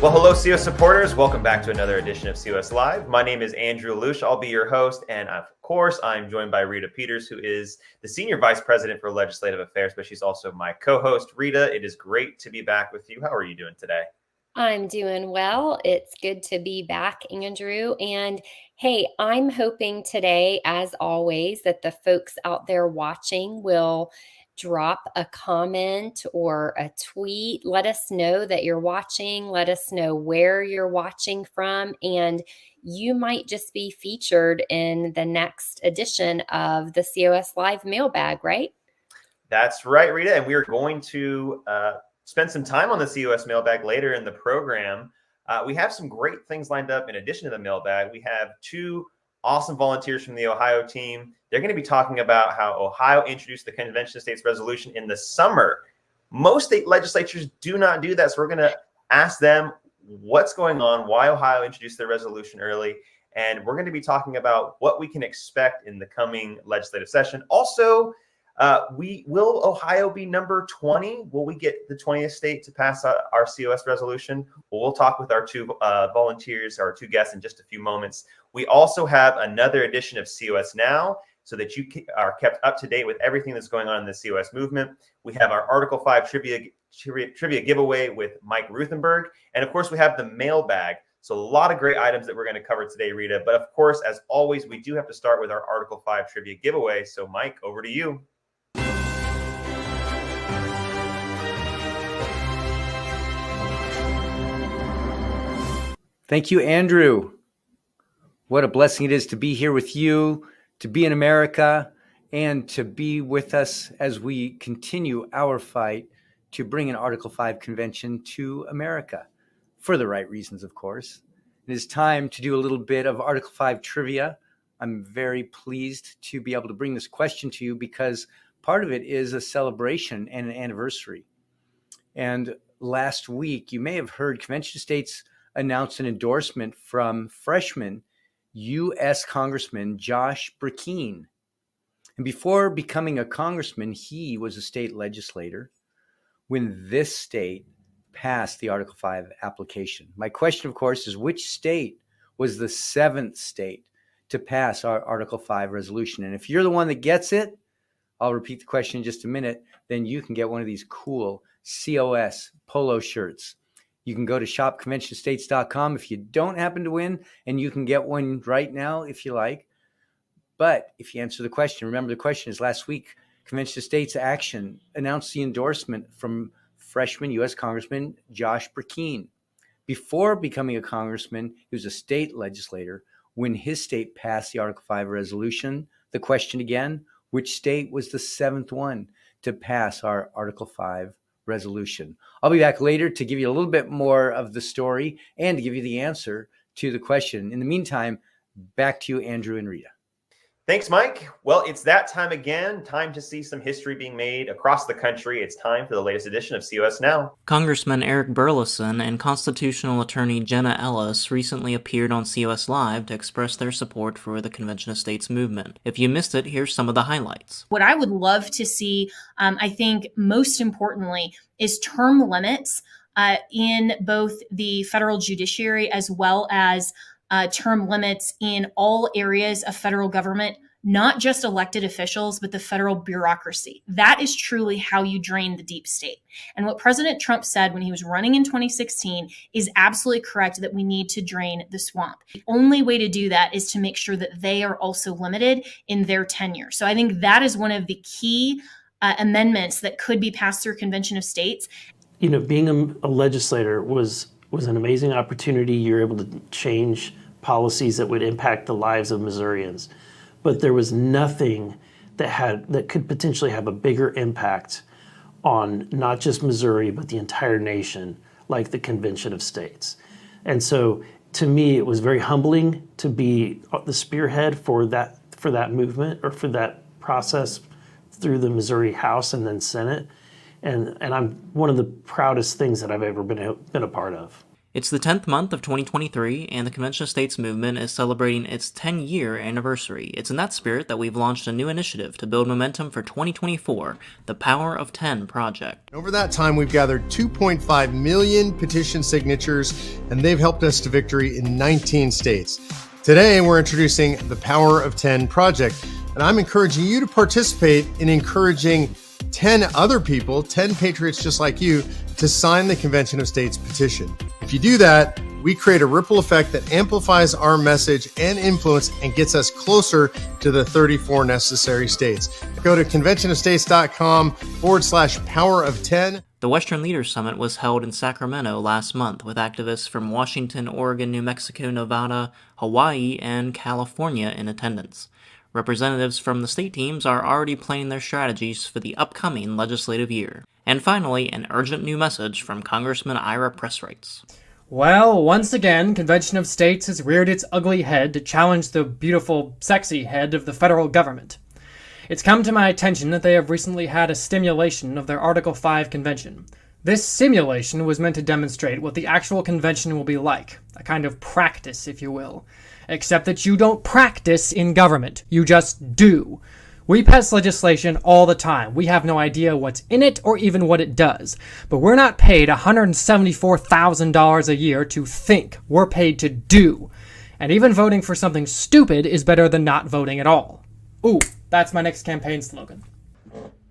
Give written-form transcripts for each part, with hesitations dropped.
Well, hello, COS supporters. Welcome back to another edition of COS Live. My name is Andrew Lush. I'll be your host. And of course, I'm joined by Rita Peters, who is the Senior Vice President for Legislative Affairs, but she's also my co-host. Rita, it is great to be back with you. How are you doing today? I'm doing well. It's good to be back, Andrew. And hey, I'm hoping today, as always, that the folks out there watching will drop a comment or a tweet. Let us know that you're watching. Let us know where you're watching from. And you might just be featured in the next edition of the COS Live mailbag, right? That's right, Rita. And we are going to spend some time on the COS mailbag later in the program. We have some great things lined up in addition to the mailbag. We have two awesome volunteers from the Ohio team. They're going to be talking about how Ohio introduced the Convention of States resolution in the summer. Most state legislatures do not do that. So we're going to ask them what's going on, why Ohio introduced their resolution early. And we're going to be talking about what we can expect in the coming legislative session. Also, will Ohio be number 20? Will we get the 20th state to pass our COS resolution? Well, we'll talk with our two volunteers, our two guests in just a few moments. We also have another edition of COS Now so that you are kept up to date with everything that's going on in the COS movement. We have our Article 5 trivia giveaway with Mike Ruthenberg. And of course, we have the mailbag. So a lot of great items that we're going to cover today, Rita. But of course, as always, we do have to start with our Article 5 trivia giveaway. So Mike, over to you. Thank you, Andrew. What a blessing it is to be here with you, to be in America, and to be with us as we continue our fight to bring an Article 5 convention to America, for the right reasons, of course. It is time to do a little bit of Article 5 trivia. I'm very pleased to be able to bring this question to you because part of it is a celebration and an anniversary. And last week, you may have heard Convention of States announced an endorsement from freshman U.S. Congressman Josh Brakeen. And before becoming a congressman, he was a state legislator when this state passed the Article 5 application. My question, of course, is which state was the seventh state to pass our Article 5 resolution? And if you're the one that gets it, I'll repeat the question in just a minute, then you can get one of these cool COS polo shirts. You can go to shopconventionstates.com if you don't happen to win, and you can get one right now if you like. But if you answer the question, remember the question is last week, Convention of States Action announced the endorsement from freshman U.S. Congressman Josh Brakeen. Before becoming a congressman, he was a state legislator. When his state passed the Article 5 resolution, the question again, which state was the seventh one to pass our Article 5 resolution? I'll be back later to give you a little bit more of the story and to give you the answer to the question. In the meantime, back to you, Andrew and Rita. Thanks, Mike. Well, it's that time again. Time to see some history being made across the country. It's time for the latest edition of COS Now. Congressman Eric Burleson and constitutional attorney Jenna Ellis recently appeared on COS Live to express their support for the Convention of States movement. If you missed it, here's some of the highlights. What I would love to see, I think most importantly, is term limits in both the federal judiciary as well as term limits in all areas of federal government, not just elected officials, but the federal bureaucracy. That is truly how you drain the deep state. And what President Trump said when he was running in 2016 is absolutely correct, that we need to drain the swamp. The only way to do that is to make sure that they are also limited in their tenure. So I think that is one of the key amendments that could be passed through Convention of States. You know, being a legislator was an amazing opportunity. You're able to change policies that would impact the lives of Missourians. But there was nothing that could potentially have a bigger impact on not just Missouri, but the entire nation, like the Convention of States. And so to me, it was very humbling to be the spearhead for that movement, or for that process through the Missouri House and then Senate. And I'm one of the proudest things that I've ever been a part of. It's the 10th month of 2023, and the Convention of States movement is celebrating its 10-year anniversary. It's in that spirit that we've launched a new initiative to build momentum for 2024, the Power of 10 Project. Over that time, we've gathered 2.5 million petition signatures, and they've helped us to victory in 19 states. Today, we're introducing the Power of 10 Project, and I'm encouraging you to participate in encouraging 10 other people, 10 patriots just like you, to sign the Convention of States petition. If you do that, we create a ripple effect that amplifies our message and influence and gets us closer to the 34 necessary states. Go to conventionofstates.com/power of 10. The Western Leaders Summit was held in Sacramento last month with activists from Washington, Oregon, New Mexico, Nevada, Hawaii, and California in attendance. Representatives from the state teams are already planning their strategies for the upcoming legislative year. And finally, an urgent new message from Congressman Ira Presswrights. Well, once again, Convention of States has reared its ugly head to challenge the beautiful, sexy head of the federal government. It's come to my attention that they have recently had a stimulation of their Article 5 convention. This simulation was meant to demonstrate what the actual convention will be like, a kind of practice, if you will. Except that you don't practice in government, you just do. We pass legislation all the time. We have no idea what's in it or even what it does. But we're not paid $174,000 a year to think. We're paid to do. And even voting for something stupid is better than not voting at all. Ooh, that's my next campaign slogan.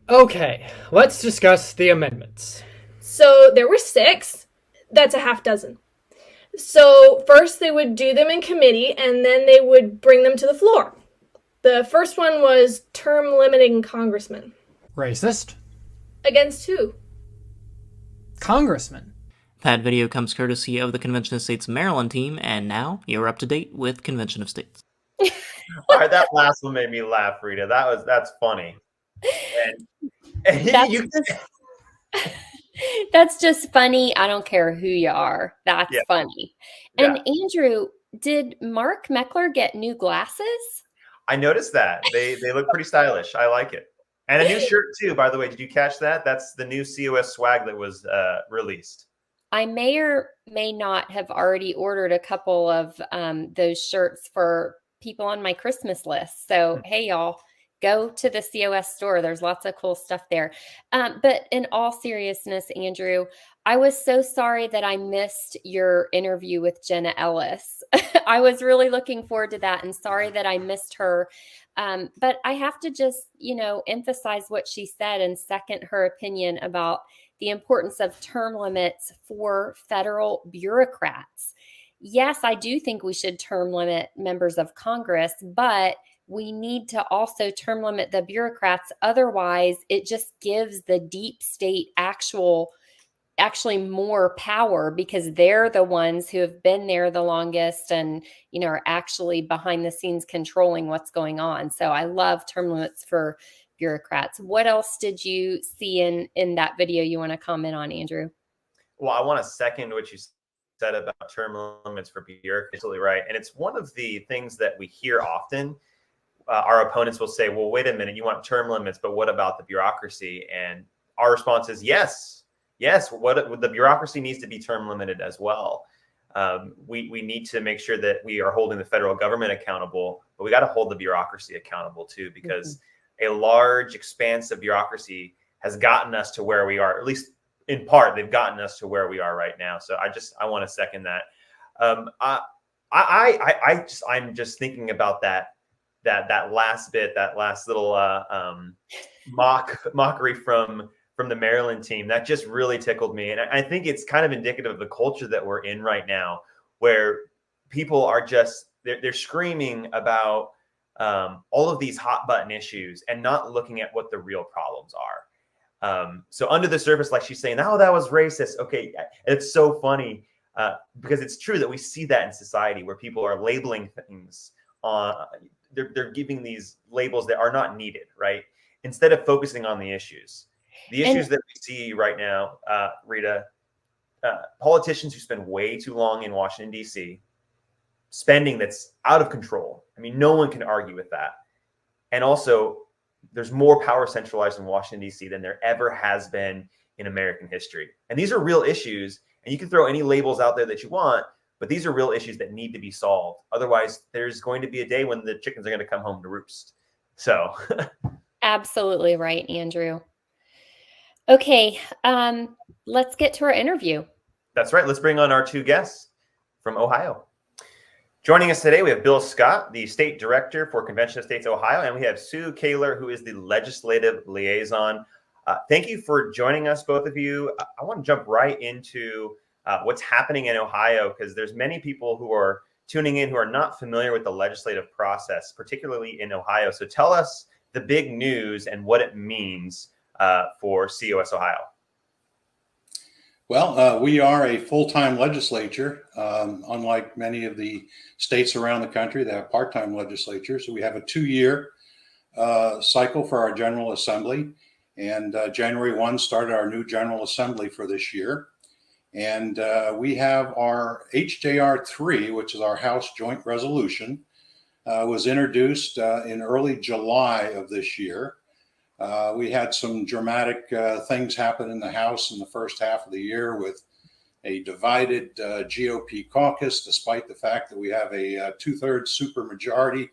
Okay, let's discuss the amendments. So there were 6. That's a half dozen. So first they would do them in committee and then they would bring them to the floor. The first one was term limiting congressmen. Racist? Against who? Congressman. That video comes courtesy of the Convention of States Maryland team, and now you're up to date with Convention of States. All right, that last one made me laugh, Rita. That's funny. And That's just funny. I don't care who you are. That's funny. And Andrew, did Mark Meckler get new glasses? I noticed that. They look pretty stylish. I like it. And a new shirt too, by the way. Did you catch that? That's the new COS swag that was released. I may or may not have already ordered a couple of those shirts for people on my Christmas list. So, hey, y'all, go to the COS store. There's lots of cool stuff there. But in all seriousness, Andrew, I was so sorry that I missed your interview with Jenna Ellis. I was really looking forward to that and sorry that I missed her. But I have to just, emphasize what she said and second her opinion about the importance of term limits for federal bureaucrats. Yes, I do think we should term limit members of Congress, but we need to also term limit the bureaucrats. Otherwise, it just gives the deep state actually more power because they're the ones who have been there the longest and, are actually behind the scenes controlling what's going on. So I love term limits for bureaucrats. What else did you see in that video you want to comment on, Andrew? Well, I want to second what you said about term limits for bureaucrats. Absolutely right. And it's one of the things that we hear often. Our opponents will say, well, wait a minute, you want term limits, but what about the bureaucracy? And our response is yes. Yes, the bureaucracy needs to be term limited as well. We need to make sure that we are holding the federal government accountable, but we got to hold the bureaucracy accountable too, because a large expanse of bureaucracy has gotten us to where we are. At least in part, they've gotten us to where we are right now. So I want to second that. I'm just thinking about that last bit, that last little mockery from the Maryland team. That just really tickled me. And I think it's kind of indicative of the culture that we're in right now, where people are just, they're screaming about all of these hot button issues and not looking at what the real problems are. So under the surface, like she's saying, oh, that was racist. Okay. It's so funny because it's true that we see that in society where people are labeling things on, they're giving these labels that are not needed, right? Instead of focusing on the issues. The issues that we see right now, Rita, politicians who spend way too long in Washington, D.C., spending that's out of control. I mean, no one can argue with that. And also, there's more power centralized in Washington, D.C. than there ever has been in American history. And these are real issues. And you can throw any labels out there that you want, but these are real issues that need to be solved. Otherwise, there's going to be a day when the chickens are going to come home to roost. So Absolutely right, Andrew. Okay, let's get to our interview. that's right. Let's bring on our two guests from Ohio. Joining us today, we have Bill Scott, the State Director for Convention of States, Ohio, and we have Sue Kaler, who is the Legislative Liaison. Thank you for joining us, both of you. I want to jump right into what's happening in Ohio, because there's many people who are tuning in who are not familiar with the legislative process, particularly in Ohio. So tell us the big news and what it means for COS Ohio. Well, we are a full-time legislature, unlike many of the states around the country that have part-time legislatures. So we have a 2-year cycle for our General Assembly, and January 1 started our new General Assembly for this year. And we have our HJR 3, which is our House Joint Resolution, was introduced in early July of this year. We had some dramatic things happen in the House in the first half of the year with a divided GOP caucus, despite the fact that we have a 2/3 supermajority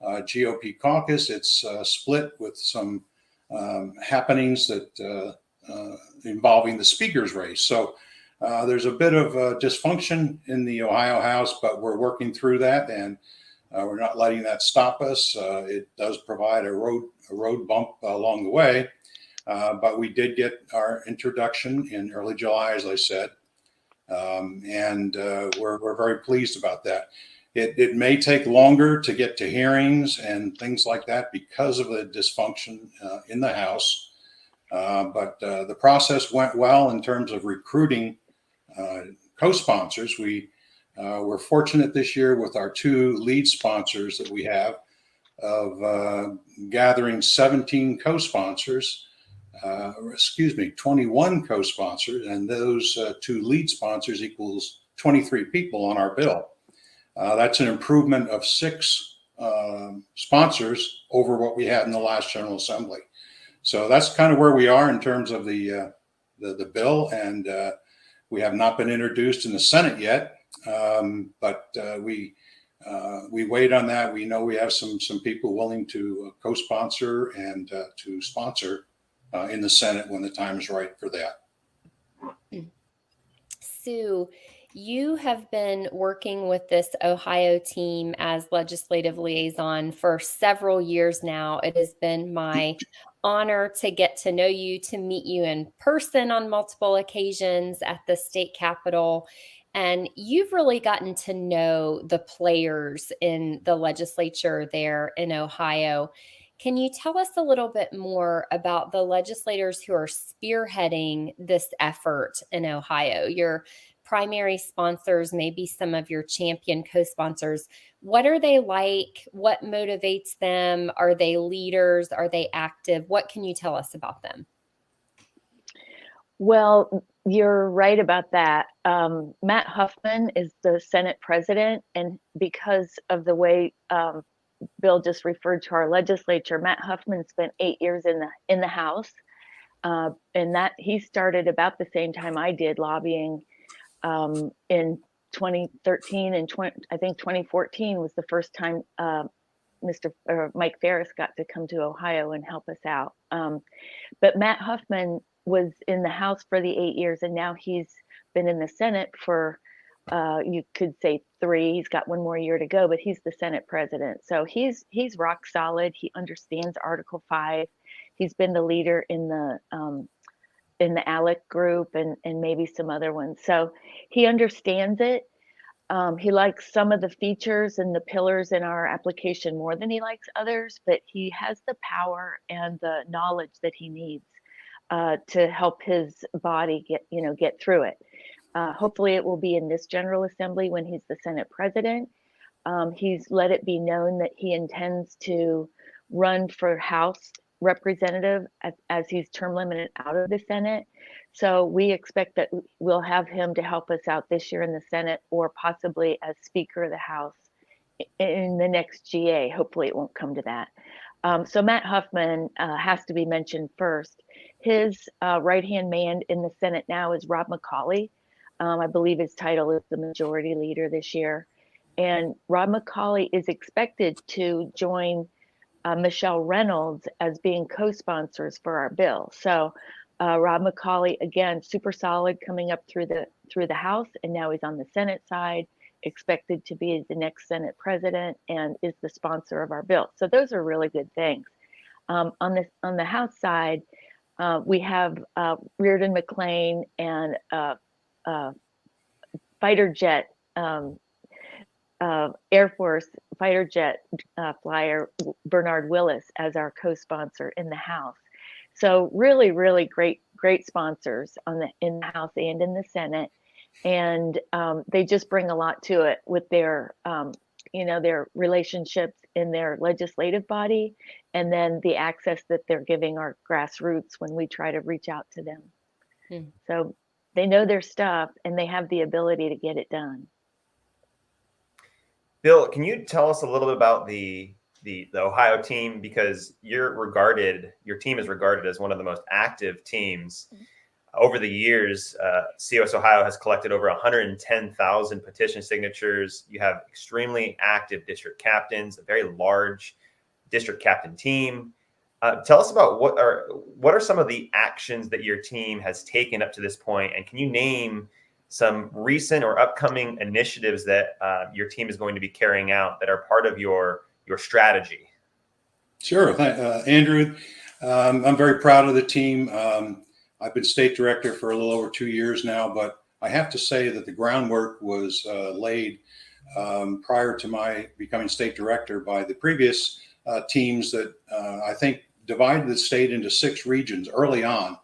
GOP caucus. It's split with some happenings that involving the speaker's race. So there's a bit of dysfunction in the Ohio House, but we're working through that, and we're not letting that stop us. It does provide a road bump along the way, but we did get our introduction in early July, as I said, and we're very pleased about that. It may take longer to get to hearings and things like that because of the dysfunction in the House, but the process went well in terms of recruiting co-sponsors. We're fortunate this year with our 2 lead sponsors that we have of gathering 17 co-sponsors, 21 co-sponsors, and those 2 lead sponsors equals 23 people on our bill. That's an improvement of 6 sponsors over what we had in the last General Assembly. So that's kind of where we are in terms of the bill, and we have not been introduced in the Senate yet, but we wait on that. We know we have some people willing to co-sponsor and to sponsor in the Senate when the time is right for that. Sue, you have been working with this Ohio team as legislative liaison for several years now. It has been my honor to get to know you, to meet you in person on multiple occasions at the state capitol. And you've really gotten to know the players in the legislature there in Ohio. Can you tell us a little bit more about the legislators who are spearheading this effort in Ohio? Your primary sponsors, maybe some of your champion co-sponsors. What are they like? What motivates them? Are they leaders? Are they active? What can you tell us about them? Well, you're right about that. Matt Huffman is the Senate president, and because of the way Bill just referred to our legislature, Matt Huffman spent 8 years in the House, and that he started about the same time I did lobbying in 2013 and I think 2014 was the first time Mike Ferris got to come to Ohio and help us out. But Matt Huffman was in the House for the 8 years, and now he's been in the Senate for you could say 3. He's got 1 more year to go, but he's the Senate president. So he's rock solid. He understands Article 5. He's been the leader in the ALEC group and maybe some other ones. So he understands it. He likes some of the features and the pillars in our application more than he likes others, but he has the power and the knowledge that he needs to help his body get through it. Hopefully it will be in this General Assembly when he's the Senate president. He's let it be known that he intends to run for House representative as he's term limited out of the Senate. So we expect that we'll have him to help us out this year in the Senate, or possibly as Speaker of the House in the next GA. Hopefully it won't come to that. So Matt Huffman has to be mentioned first. His right-hand man in the Senate now is Rob McCauley. I believe his title is the Majority Leader this year. And Rob McCauley is expected to join Michelle Reynolds as being co-sponsors for our bill. So Rob McCauley, again, super solid coming up through the House, and now he's on the Senate side, expected to be the next Senate president, and is the sponsor of our bill. So those are really good things. On the House side, we have Reardon McLean and fighter jet Air Force fighter jet flyer Bernard Willis as our co-sponsor in the House. So really, really great sponsors in the House and in the Senate, and they just bring a lot to it with their their relationships in their legislative body, and then the access that they're giving our grassroots when we try to reach out to them. So they know their stuff and they have the ability to get it done. Bill, can you tell us a little bit about the Ohio team, because your team is regarded as one of the most active teams. Over the years, COS Ohio has collected over 110,000 petition signatures. You have extremely active district captains, a very large district captain team. Tell us about what are some of the actions that your team has taken up to this point, and can you name some recent or upcoming initiatives that your team is going to be carrying out that are part of your strategy? Sure, Andrew. I'm very proud of the team. I've been state director for a little over 2 years now, but I have to say that the groundwork was laid prior to my becoming state director by the previous teams that I think divided the state into 6 regions early on,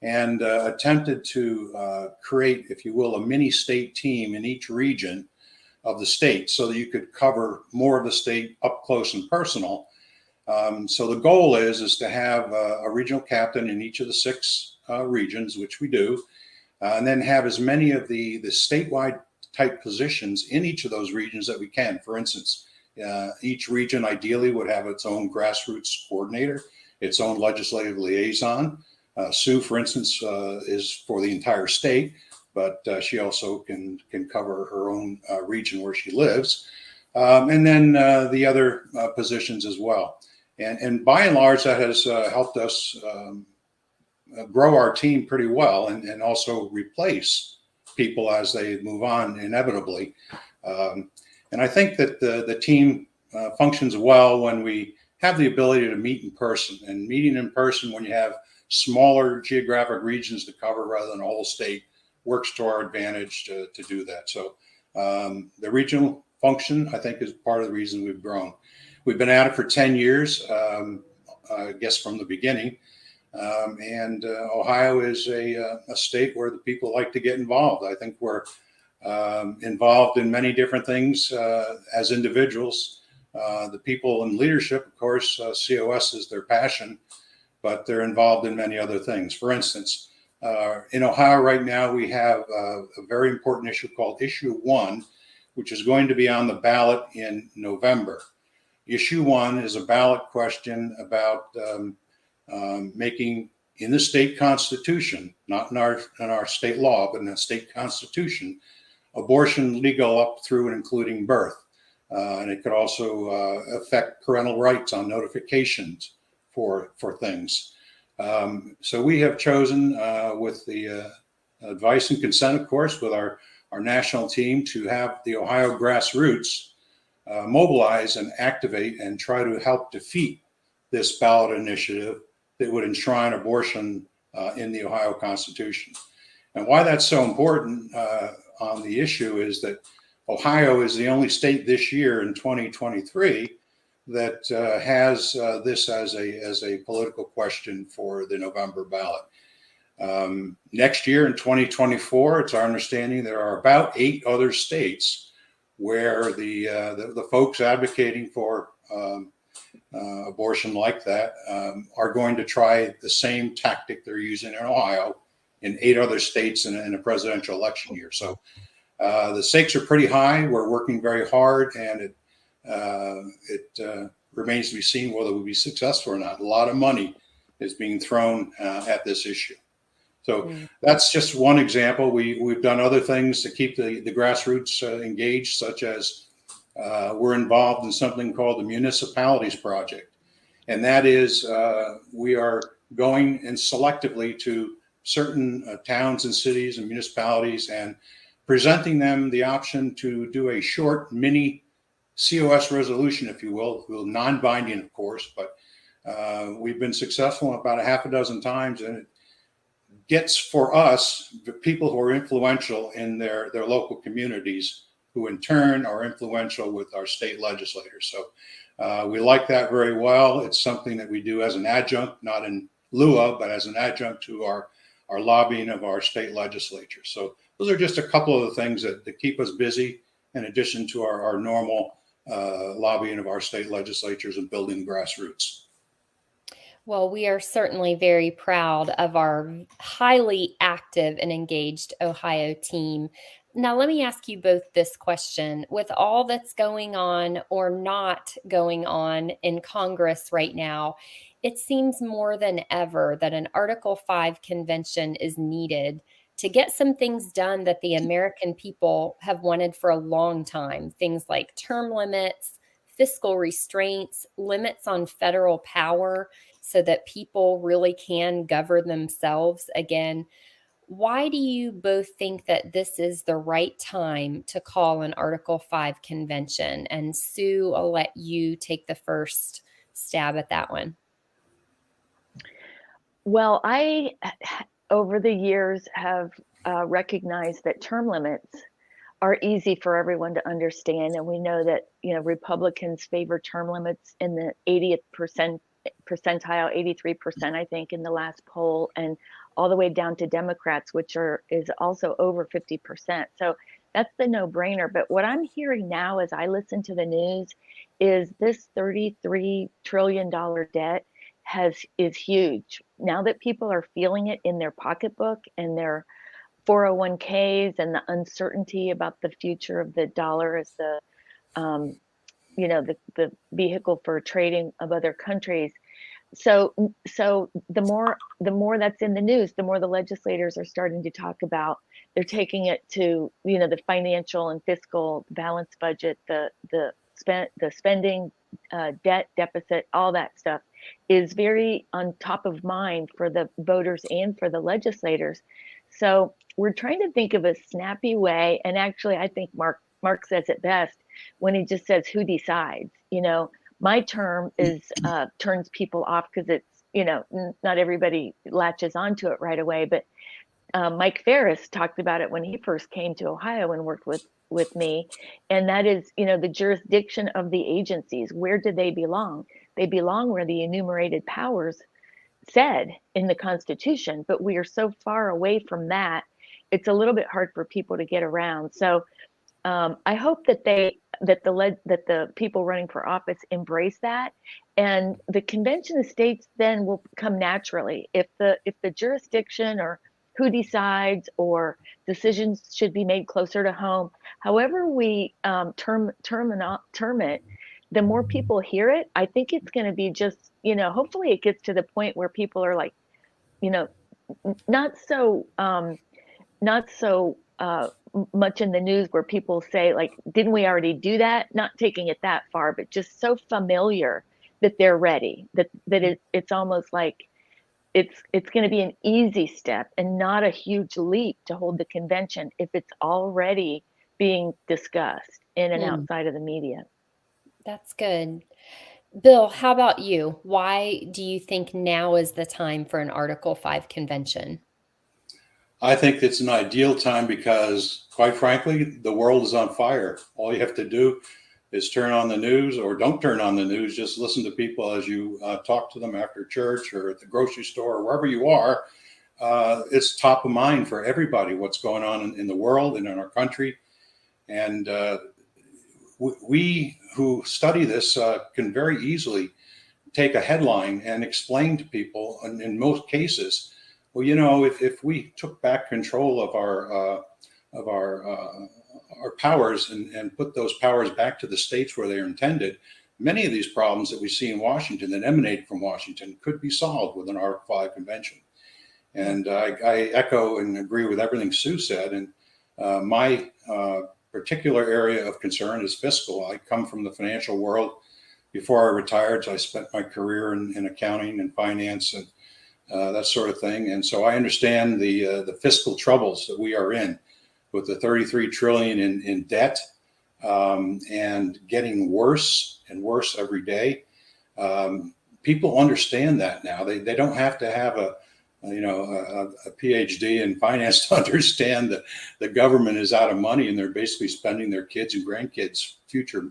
and attempted to create, if you will, a mini state team in each region of the state so that you could cover more of the state up close and personal. So the goal is to have a regional captain in each of the 6 regions, which we do, and then have as many of the statewide type positions in each of those regions that we can. For instance, each region ideally would have its own grassroots coordinator, its own legislative liaison. Sue, for instance, is for the entire state, but she also can cover her own region where she lives, and then the other positions as well. And by and large, that has helped us grow our team pretty well, and also replace people as they move on inevitably. And I think that the team functions well when we have the ability to meet in person. And meeting in person when you have smaller geographic regions to cover rather than a whole state works to our advantage to do that. So the regional function, I think, is part of the reason we've grown. We've been at it for 10 years, I guess from the beginning. And Ohio is a state where the people like to get involved. I think we're involved in many different things as individuals. The people in leadership, of course, COS is their passion, but they're involved in many other things. For instance, in Ohio right now, we have a very important issue called Issue 1, which is going to be on the ballot in November. Issue 1 is a ballot question about making, in the state constitution, not in our state law, but in the state constitution, abortion legal up through and including birth. And it could also affect parental rights on notifications for things. So we have chosen, with the advice and consent, of course, with our national team, to have the Ohio grassroots mobilize and activate and try to help defeat this ballot initiative that would enshrine abortion in the Ohio Constitution. And why that's so important on the issue is that Ohio is the only state this year in 2023 that has this as a political question for the November ballot. Next year in 2024, it's our understanding there are about 8 other states where the folks advocating for abortion like that are going to try the same tactic they're using in Ohio in 8 other states in a presidential election year. So the stakes are pretty high. We're working very hard, and it remains to be seen whether we'll be successful or not. A lot of money is being thrown at this issue. So that's just one example. We've done other things to keep the grassroots engaged, such as we're involved in something called the Municipalities Project. And that is we are going and selectively to certain towns and cities and municipalities and presenting them the option to do a short mini COS resolution, if you will, non-binding, of course, but we've been successful about a half a dozen times, and it gets for us the people who are influential in their local communities, who in turn are influential with our state legislators. So we like that very well. It's something that we do as an adjunct, not in lieu of, but as an adjunct to our lobbying of our state legislature. So those are just a couple of the things that keep us busy, in addition to our normal lobbying of our state legislatures and building grassroots. Well, we are certainly very proud of our highly active and engaged Ohio team. Now, let me ask you both this question. With all that's going on or not going on in Congress right now, it seems more than ever that an Article 5 convention is needed to get some things done that the American people have wanted for a long time. Things like term limits, fiscal restraints, limits on federal power, so that people really can govern themselves again. Why do you both think that this is the right time to call an Article 5 convention? And Sue, I'll let you take the first stab at that one. Well, I, over the years, have recognized that term limits are easy for everyone to understand. And we know that, Republicans favor term limits in the 80th percentile, 83%, I think, in the last poll, and all the way down to Democrats, which is also over 50%. So that's the no-brainer. But what I'm hearing now as I listen to the news is this $33 trillion debt is huge. Now that people are feeling it in their pocketbook and their 401ks, and the uncertainty about the future of the dollar as the vehicle for trading of other countries. So the more that's in the news, the more the legislators are starting to talk about. They're taking it to the financial and fiscal balanced budget, the spending, debt deficit, all that stuff is very on top of mind for the voters and for the legislators. So we're trying to think of a snappy way, and actually, I think Mark says it best when he just says, "Who decides?" My term turns people off because it's, not everybody latches onto it right away. But Mike Ferris talked about it when he first came to Ohio and worked with me. And that is, the jurisdiction of the agencies. Where do they belong? They belong where the enumerated powers said in the Constitution. But we are so far away from that, it's a little bit hard for people to get around. So I hope that the people running for office embrace that, and the convention of states then will come naturally. If the jurisdiction or who decides or decisions should be made closer to home, however we term it, the more people hear it, I think it's going to be just, hopefully it gets to the point where people are like, not so much in the news where people say, like, didn't we already do that? Not taking it that far, but just so familiar that they're ready, that it's almost like it's going to be an easy step and not a huge leap to hold the convention if it's already being discussed in and outside of the media. That's good. Bill, how about you? Why do you think now is the time for an Article 5 convention? I think it's an ideal time because, quite frankly, the world is on fire. All you have to do is turn on the news, or don't turn on the news. Just listen to people as you talk to them after church or at the grocery store or wherever you are. It's top of mind for everybody, what's going on in the world and in our country. And we who study this can very easily take a headline and explain to people, in most cases, well, if we took back control of our powers and put those powers back to the states where they are intended, many of these problems that we see in Washington that emanate from Washington could be solved with an Article 5 convention. And I echo and agree with everything Sue said. And my particular area of concern is fiscal. I come from the financial world. Before I retired, so I spent my career in accounting and finance and that sort of thing. And so I understand the fiscal troubles that we are in with the 33 trillion in debt, and getting worse and worse every day. People understand that now. They don't have to have a PhD in finance to understand that the government is out of money and they're basically spending their kids' and grandkids' future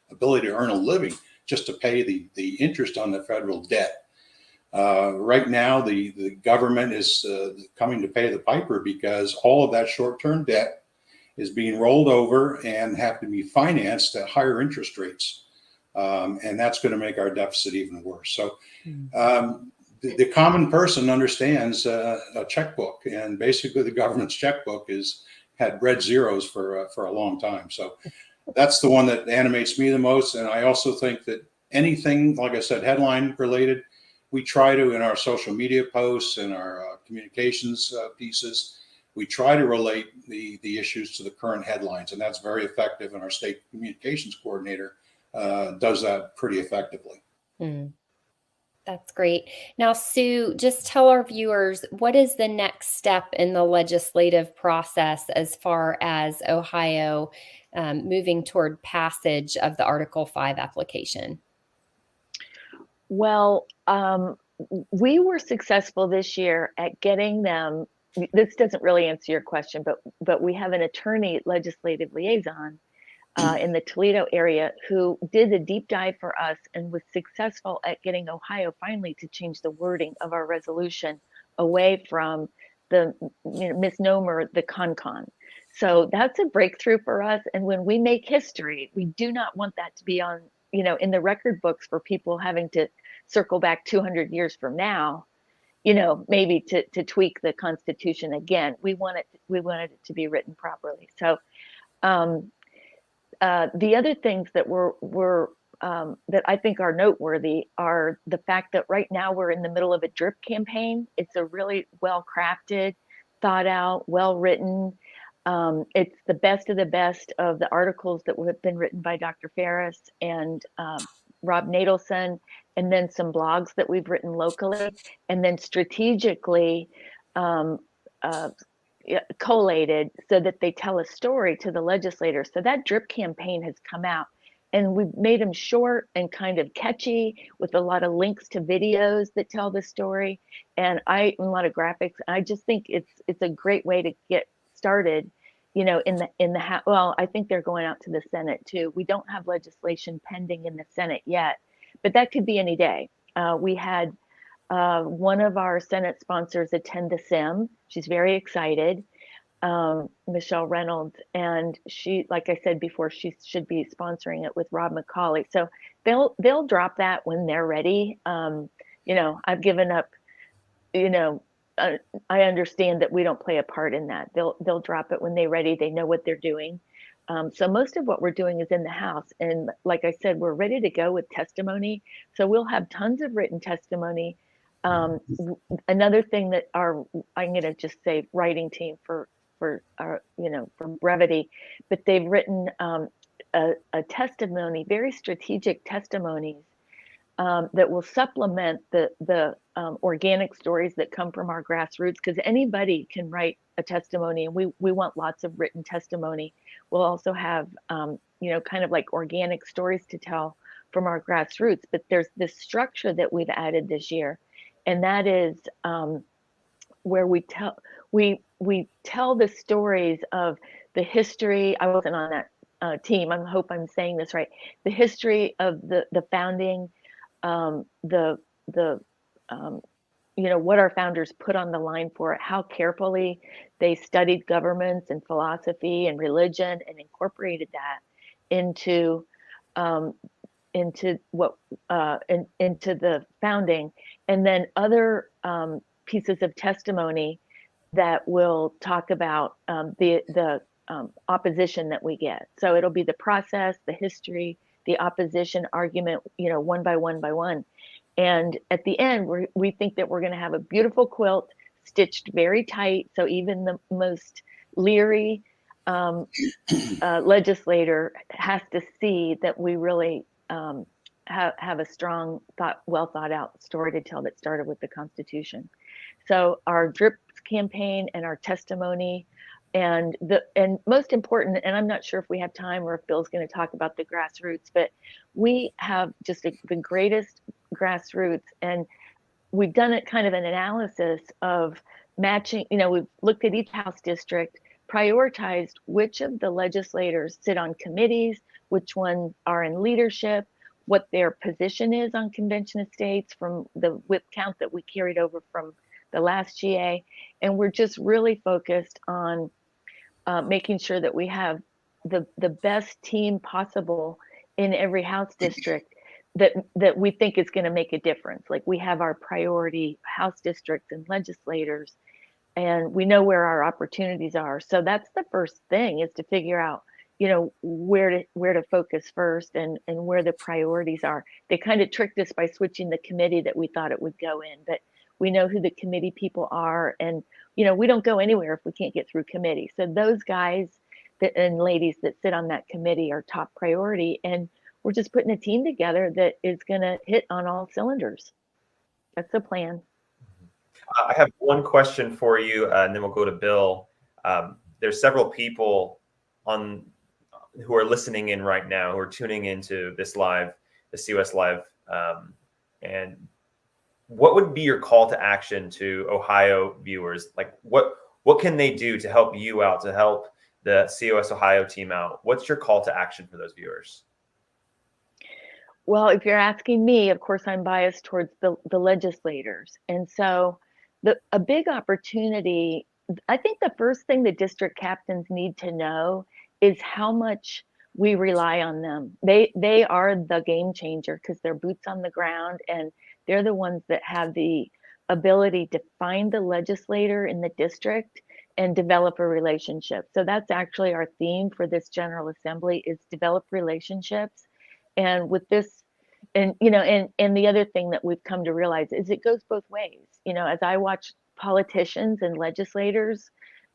ability to earn a living just to pay the interest on the federal debt. Right now, the government is coming to pay the piper because all of that short-term debt is being rolled over and have to be financed at higher interest rates. And that's going to make our deficit even worse. So the common person understands a checkbook, and basically the government's checkbook had red zeros for a long time. So that's the one that animates me the most. And I also think that anything, like I said, headline related, we try to, in our social media posts and our communications pieces, we try to relate the issues to the current headlines, and that's very effective. And our state communications coordinator does that pretty effectively. That's great. Now, Sue, just tell our viewers, what is the next step in the legislative process as far as Ohio moving toward passage of the Article 5 application? Well, we were successful this year at getting them. This doesn't really answer your question, but we have an attorney legislative liaison in the Toledo area who did a deep dive for us and was successful at getting Ohio finally to change the wording of our resolution away from the misnomer, the con. So that's a breakthrough for us. And when we make history, we do not want that to be on, in the record books for people having to circle back 200 years from now, maybe to tweak the Constitution again. We wanted it to be written properly. So the other things that were that I think are noteworthy are the fact that right now we're in the middle of a drip campaign. It's a really well-crafted, thought out, well-written. It's the best of the articles that have been written by Dr. Ferris and Rob Nadelson, and then some blogs that we've written locally, and then strategically collated so that they tell a story to the legislators. So that drip campaign has come out, and we've made them short and kind of catchy with a lot of links to videos that tell the story, and a lot of graphics. I just think it's a great way to get started. In the House. Well, I think they're going out to the Senate too. We don't have legislation pending in the Senate yet, but that could be any day. We had one of our Senate sponsors attend the SIM. She's very excited, Michelle Reynolds, and she, like I said before, she should be sponsoring it with Rob McCauley. So they'll drop that when they're ready. I've given up. I understand that we don't play a part in that. They'll drop it when they're ready. They know what they're doing. So most of what we're doing is in the House. And like I said, we're ready to go with testimony. So we'll have tons of written testimony. Another thing that I'm going to just say writing team for brevity, but they've written a testimony, very strategic testimonies that will supplement the organic stories that come from our grassroots, because anybody can write a testimony, and we want lots of written testimony. We'll also have kind of like organic stories to tell from our grassroots, but there's this structure that we've added this year, and that is where we tell the stories of the history. I wasn't on that team. I hope I'm saying this right. The history of the founding, what our founders put on the line for it, how carefully they studied governments and philosophy and religion and incorporated that into the founding, and then other pieces of testimony that will talk about the opposition that we get. So it'll be the process, the history, the opposition argument, one by one by one. And at the end, we think that we're going to have a beautiful quilt stitched very tight. So even the most leery legislator has to see that we really have a strong, well thought out story to tell that started with the Constitution. So our DRIPS campaign and our testimony, and most important, and I'm not sure if we have time or if Bill's going to talk about the grassroots, but we have just the greatest grassroots, and we've done it kind of an analysis of matching. We've looked at each House district, prioritized which of the legislators sit on committees, which ones are in leadership, what their position is on Convention of States from the whip count that we carried over from the last GA. And we're just really focused on making sure that we have the best team possible in every House district that we think is going to make a difference. Like, we have our priority House districts and legislators, and we know where our opportunities are. So that's the first thing, is to figure out, where to focus first and where the priorities are. They kind of tricked us by switching the committee that we thought it would go in, but we know who the committee people are, and we don't go anywhere if we can't get through committee. So those guys and ladies that sit on that committee are top priority, and we're just putting a team together that is going to hit on all cylinders. That's the plan. I have one question for you, and then we'll go to Bill. There's several people who are listening in right now, who are tuning into this live, the COS live. And what would be your call to action to Ohio viewers? Like, what can they do to help you out, to help the COS Ohio team out? What's your call to action for those viewers? Well, if you're asking me, of course, I'm biased towards the legislators. And so a big opportunity, I think the first thing the district captains need to know is how much we rely on them. They are the game changer, because they're boots on the ground, and they're the ones that have the ability to find the legislator in the district and develop a relationship. So that's actually our theme for this General Assembly, is develop relationships. And with this, and the other thing that we've come to realize is it goes both ways. As I watch politicians and legislators,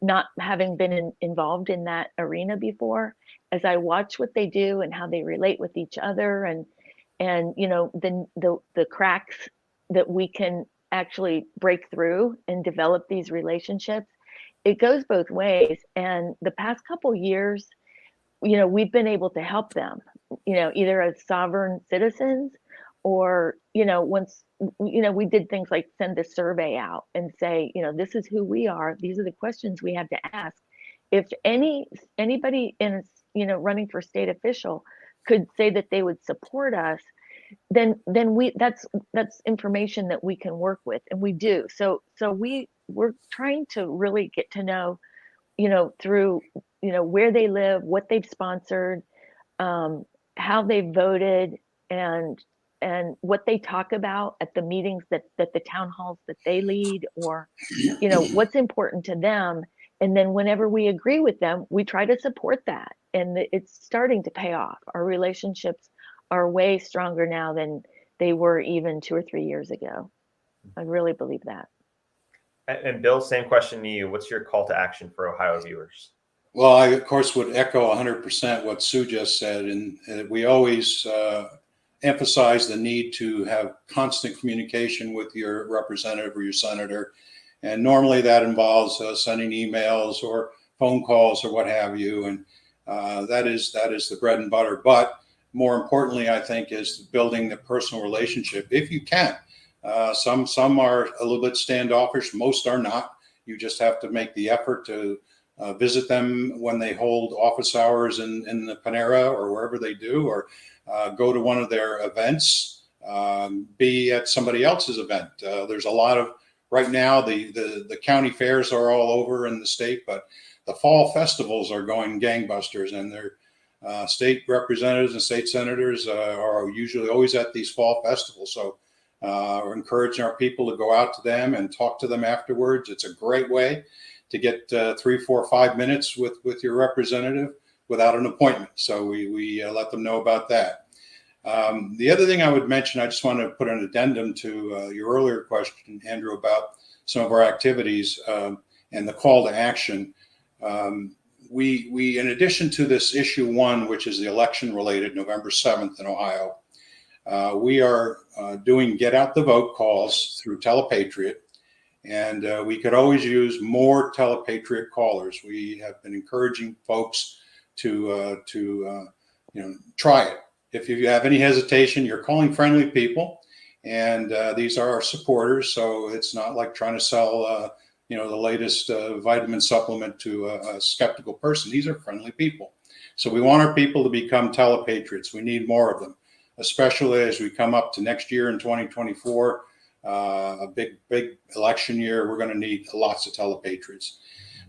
not having been involved in that arena before, as I watch what they do and how they relate with each other, and the cracks that we can actually break through and develop these relationships, it goes both ways. And the past couple years, we've been able to help them, either as sovereign citizens, or, once, we did things like send a survey out and say, this is who we are. These are the questions we have to ask. If anybody in, running for state official could say that they would support us, then that's information that we can work with, and we do. So we're trying to really get to know, through, where they live, what they've sponsored, how they voted, and what they talk about at the meetings that the town halls that they lead, or, what's important to them. And then whenever we agree with them, we try to support that. And it's starting to pay off. Our relationships are way stronger now than they were even 2 or 3 years ago. I really believe that. And Bill, same question to you. What's your call to action for Ohio viewers? Well, I, of course, would echo 100% what Sue just said. And we always emphasize the need to have constant communication with your representative or your senator. And normally that involves sending emails or phone calls or what have you. And that is the bread and butter. But more importantly, I think, is building the personal relationship, if you can. Some are a little bit standoffish. Most are not. You just have to make the effort to visit them when they hold office hours in the Panera or wherever they do, or go to one of their events, be at somebody else's event. There's a lot of, right now, the county fairs are all over in the state, but the fall festivals are going gangbusters, and their state representatives and state senators are usually always at these fall festivals. So we're encouraging our people to go out to them and talk to them afterwards. It's a great way to get 3, 4, 5 minutes with your representative without an appointment. So we let them know about that. The other thing I would mention, I just want to put an addendum to your earlier question, Andrew, about some of our activities and the call to action. We, in addition to this issue 1, which is the election related, November 7th in Ohio, we are doing get out the vote calls through Telepatriot. And we could always use more Telepatriot callers. We have been encouraging folks to try it. If you have any hesitation, you're calling friendly people, and these are our supporters. So it's not like trying to sell, the latest vitamin supplement to a skeptical person. These are friendly people. So we want our people to become Telepatriots. We need more of them, especially as we come up to next year in 2024, a big election year. We're going to need lots of Telepatriots.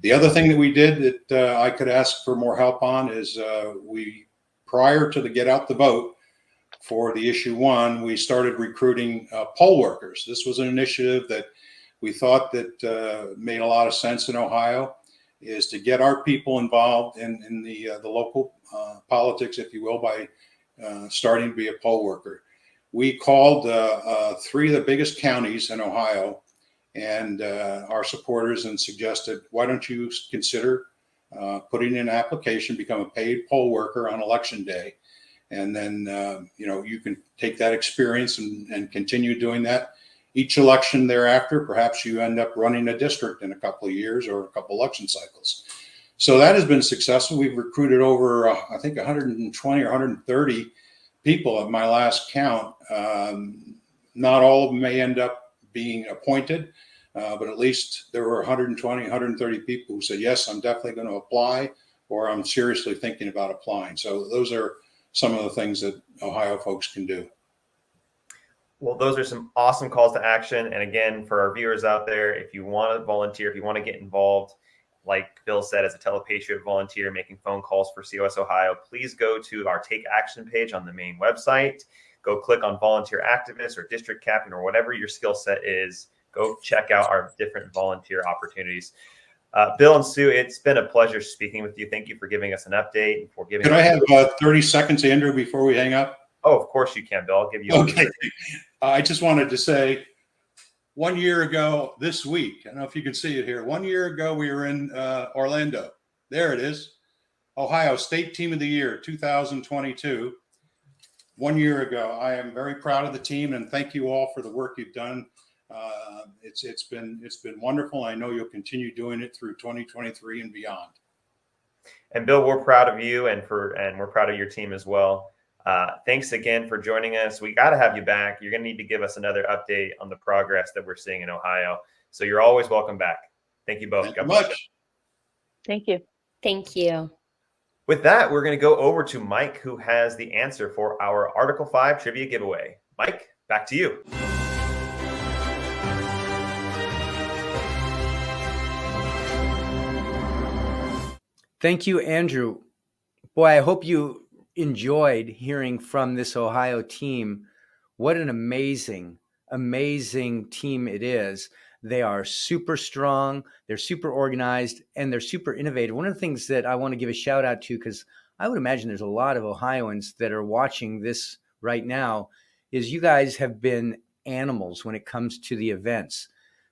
The other thing that we did that I could ask for more help on is prior to the get out the vote for the issue 1, we started recruiting poll workers. This was an initiative that we thought that made a lot of sense in Ohio, is to get our people involved in the local politics, if you will, by starting to be a poll worker. We called 3 of the biggest counties in Ohio and our supporters and suggested, why don't you consider putting in an application, become a paid poll worker on election day. And then, you can take that experience and continue doing that each election thereafter. Perhaps you end up running a district in a couple of years or a couple election cycles. So that has been successful. We've recruited over, I think, 120 or 130 people at my last count. Not all of them may end up being appointed, but at least there were 120, 130 people who said, yes, I'm definitely going to apply, or I'm seriously thinking about applying. So those are some of the things that Ohio folks can do. Well, those are some awesome calls to action. And again, for our viewers out there, if you want to volunteer, if you want to get involved, like Bill said, as a Telepatriot volunteer making phone calls for COS Ohio, please go to our Take Action page on the main website. Go click on volunteer activist or district captain or whatever your skill set is. Go check out our different volunteer opportunities. Bill and Sue, it's been a pleasure speaking with you. Thank you for giving us an update and for giving. Can I have 30 seconds, Andrew, before we hang up? Oh, of course you can, Bill. I'll give you. Okay. I just wanted to say, 1 year ago this week, I don't know if you can see it here. 1 year ago, we were in Orlando. There it is. Ohio State Team of the Year, 2022. 1 year ago. I am very proud of the team, and thank you all for the work you've done. It's been wonderful. I know you'll continue doing it through 2023 and beyond. And Bill, we're proud of you, and we're proud of your team as well. Thanks again for joining us. We got to have you back. You're going to need to give us another update on the progress that we're seeing in Ohio. So you're always welcome back. Thank you both. Thank you much. Thank you. Thank you. With that, we're going to go over to Mike, who has the answer for our Article 5 trivia giveaway. Mike, back to you. Thank you, Andrew. Boy, I hope you enjoyed hearing from this Ohio team. What an amazing, amazing team it is. They are super strong, they're super organized, and they're super innovative. One of the things that I want to give a shout out to, because I would imagine there's a lot of Ohioans that are watching this right now, is you guys have been animals when it comes to the events.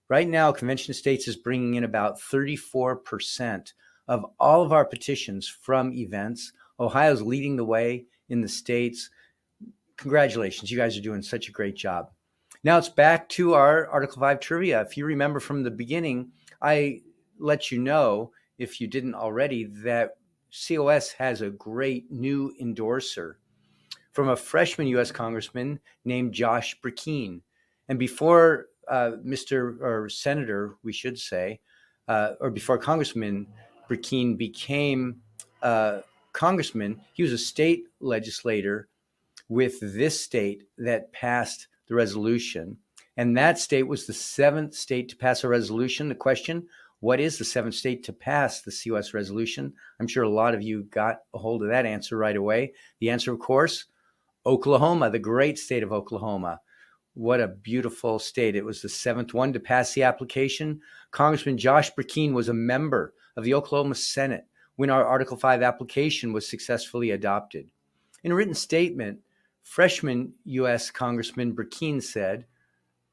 Right now, Convention of States is bringing in about 34% of all of our petitions from events. Ohio's leading the way in the states. Congratulations. You guys are doing such a great job. Now it's back to our Article 5 trivia. If you remember from the beginning, I let you know, if you didn't already, that COS has a great new endorser from a freshman U.S. Congressman named Josh Brakeen. And before Senator, we should say, or before Congressman Brakeen became congressman, he was a state legislator with this state that passed the resolution. And that state was the 7th state to pass a resolution. The question, what is the 7th state to pass the COS resolution? I'm sure a lot of you got a hold of that answer right away. The answer, of course, Oklahoma, the great state of Oklahoma. What a beautiful state. It was the 7th one to pass the application. Congressman Josh Brakeen was a member of the Oklahoma Senate when our Article 5 application was successfully adopted. In a written statement Freshman U.S. Congressman Burkeen said,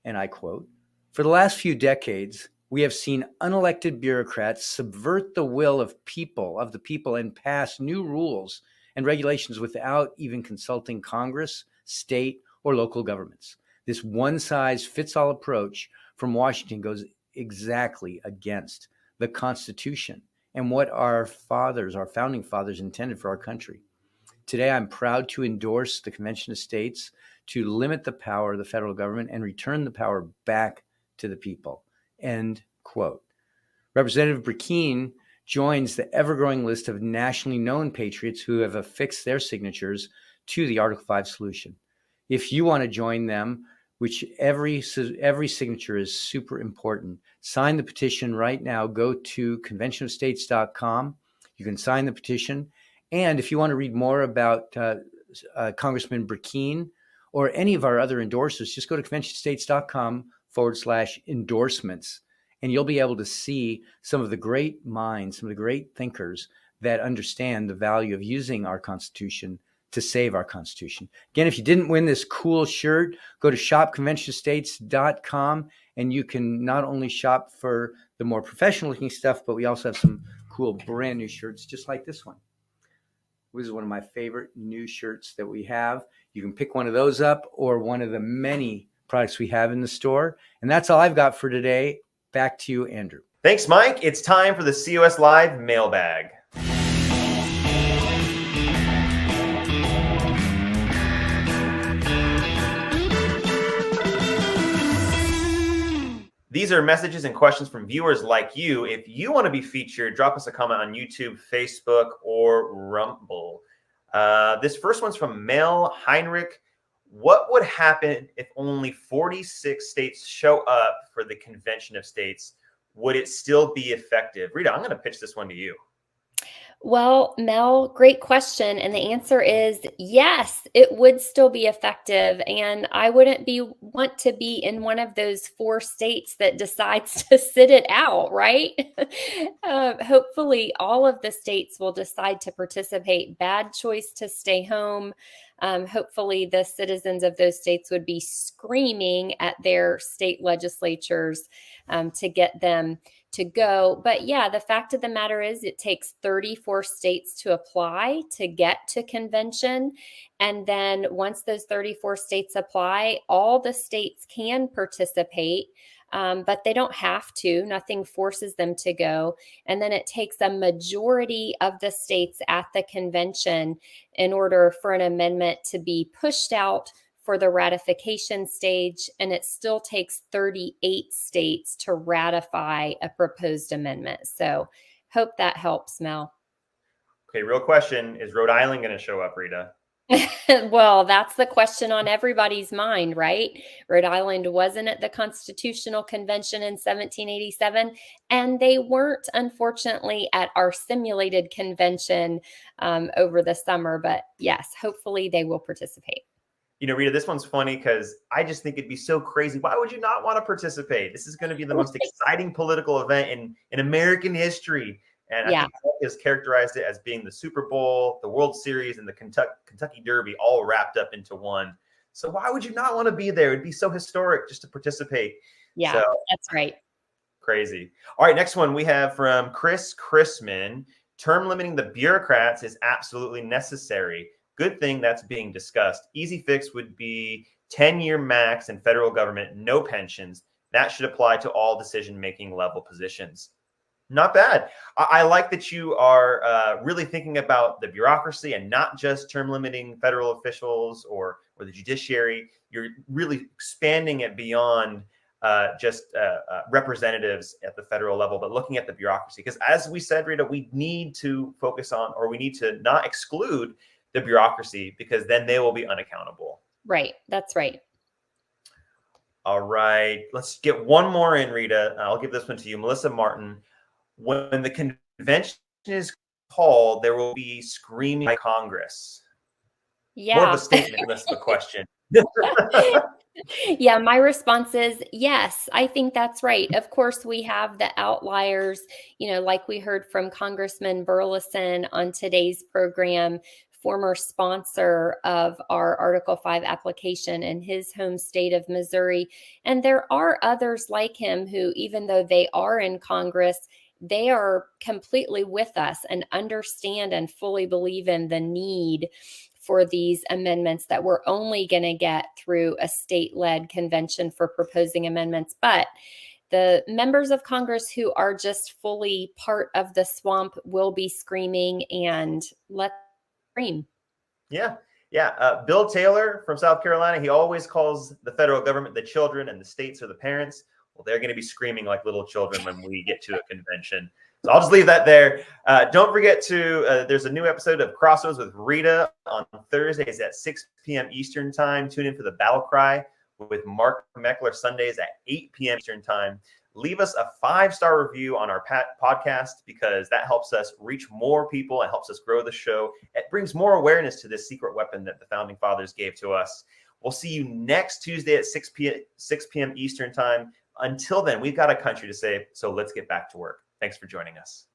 and I quote, "For the last few decades, we have seen unelected bureaucrats subvert the will of the people, and pass new rules and regulations without even consulting Congress, state, or local governments. This one-size-fits-all approach from Washington goes exactly against the Constitution and what our founding fathers intended for our country. Today, I'm proud to endorse the Convention of States to limit the power of the federal government and return the power back to the people." End quote. Representative Burkeen joins the ever-growing list of nationally known patriots who have affixed their signatures to the Article 5 solution. If you want to join them, which every signature is super important, sign the petition right now. Go to conventionofstates.com. You can sign the petition. And if you want to read more about Congressman Burkeen or any of our other endorsers, just go to conventionofstates.com/endorsements. And you'll be able to see some of the great minds, some of the great thinkers that understand the value of using our Constitution to save our Constitution. Again, if you didn't win this cool shirt, go to shopconventionofstates.com, and you can not only shop for the more professional looking stuff, but we also have some cool brand new shirts just like this one. This is one of my favorite new shirts that we have. You can pick one of those up or one of the many products we have in the store. And that's all I've got for today. Back to you, Andrew. Thanks, Mike. It's time for the COS Live mailbag. These are messages and questions from viewers like you. If you want to be featured, drop us a comment on YouTube, Facebook, or Rumble. This first one's from Mel Heinrich. What would happen if only 46 states show up for the Convention of States? Would it still be effective? Rita, I'm going to pitch this one to you. Well, Mel, great question. And the answer is yes, it would still be effective. And I wouldn't want to be in one of those 4 states that decides to sit it out, right? Hopefully, all of the states will decide to participate. Bad choice to stay home. Hopefully, the citizens of those states would be screaming at their state legislatures to get them to go. But yeah, the fact of the matter is it takes 34 states to apply to get to convention. And then once those 34 states apply, all the states can participate, but they don't have to. Nothing forces them to go. And then it takes a majority of the states at the convention in order for an amendment to be pushed out for the ratification stage, and it still takes 38 states to ratify a proposed amendment. So hope that helps, Mel. Okay, real question. Is Rhode Island going to show up, Rita? Well, that's the question on everybody's mind, right? Rhode Island wasn't at the Constitutional Convention in 1787, and they weren't, unfortunately, at our simulated convention over the summer. But yes, hopefully they will participate. You know, Rita, this one's funny because I just think it'd be so crazy. Why would you not want to participate? This is going to be the most exciting political event in American history. And I think Hulk has characterized it as being the Super Bowl, the World Series, and the Kentucky Derby all wrapped up into one. So why would you not want to be there? It'd be so historic just to participate. Yeah, so, that's right. Crazy. All right, next one we have from Chris Chrisman. Term limiting the bureaucrats is absolutely necessary. Good thing that's being discussed. Easy fix would be 10-year max in federal government, no pensions. That should apply to all decision-making level positions. Not bad. I like that you are really thinking about the bureaucracy and not just term limiting federal officials or the judiciary. You're really expanding it beyond just representatives at the federal level, but looking at the bureaucracy. Because as we said, Rita, we need to focus on, or we need to not exclude the bureaucracy, because then they will be unaccountable. Right. That's right. All right. Let's get one more in, Rita. I'll give this one to you. Melissa Martin. When the convention is called, there will be screaming by Congress. Yeah. More of a statement, less of a question. Yeah, my response is yes, I think that's right. Of course, we have the outliers, like we heard from Congressman Burleson on today's program former sponsor of our Article 5 application in his home state of Missouri. And there are others like him who, even though they are in Congress, they are completely with us and understand and fully believe in the need for these amendments that we're only going to get through a state-led convention for proposing amendments. But the members of Congress who are just fully part of the swamp will be screaming, and let's scream. Yeah. Yeah. Bill Taylor from South Carolina, he always calls the federal government the children and the states are the parents. Well, they're going to be screaming like little children when we get to a convention. So I'll just leave that there. Don't forget to, there's a new episode of Crossroads with Rita on Thursdays at 6 p.m. Eastern time. Tune in for the Battle Cry with Mark Meckler Sundays at 8 p.m. Eastern time. Leave us a 5-star review on our podcast, because that helps us reach more people and helps us grow the show. It brings more awareness to this secret weapon that the Founding Fathers gave to us. We'll see you next Tuesday at 6 p.m. Eastern time. Until then, we've got a country to save, so let's get back to work. Thanks for joining us.